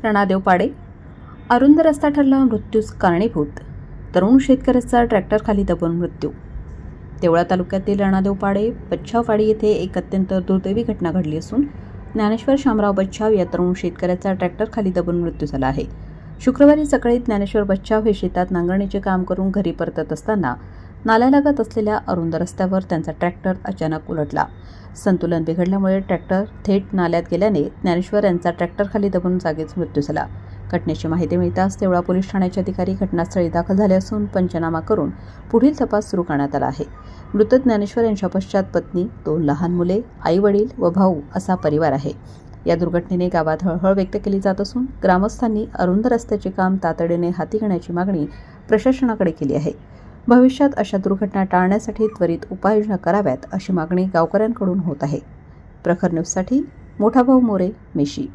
रणादेव पाडे. अरुंद रस्ता ठरला मृत्यूस कारणीभूत. तरुण शेतकऱ्याचा ट्रॅक्टरखाली दबून मृत्यू. देवळा तालुक्यातील रणादेव पाडे बच्छाववाडी येथे एक अत्यंत दुर्दैवी घटना घडली असून ज्ञानेश्वर शामराव बच्छाव या तरुण शेतकऱ्याचा ट्रॅक्टरखाली दबून मृत्यू झाला आहे. शुक्रवारी सकाळी ज्ञानेश्वर बच्छाव हे शेतात नांगरणीचे काम करून घरी परतत असताना नाल्यालगत असलेल्या अरुंद रस्त्यावर त्यांचा ट्रॅक्टर अचानक उलटला. संतुलन बिघडल्यामुळे ट्रॅक्टर थेट नाल्यात गेल्याने ज्ञानेश्वर यांचा ट्रॅक्टरखाली दबून जागीच मृत्यू झाला. घटनेची माहिती मिळताच देवळा पोलीस ठाण्याचे अधिकारी घटनास्थळी दाखल झाले असून पंचनामा करून पुढील तपास सुरू करण्यात आला आहे. मृत ज्ञानेश्वर यांच्या पश्चात पत्नी, 2 लहान मुले, आई-वडील व भाऊ असा परिवार आहे. या दुर्घटनेने गावात हळहळ व्यक्त केली जात असून ग्रामस्थांनी अरुंद रस्त्याचे काम तातडीने हाती घेण्याची मागणी प्रशासनाकडे केली आहे. भविष्यात अशा दुर्घटना टाळण्यासाठी त्वरित उपाययोजना कराव्यात अशी मागणी गावकऱ्यांकडून होत आहे. प्रखर न्यूजसाठी मोठा भाऊ मोरे, मेशी.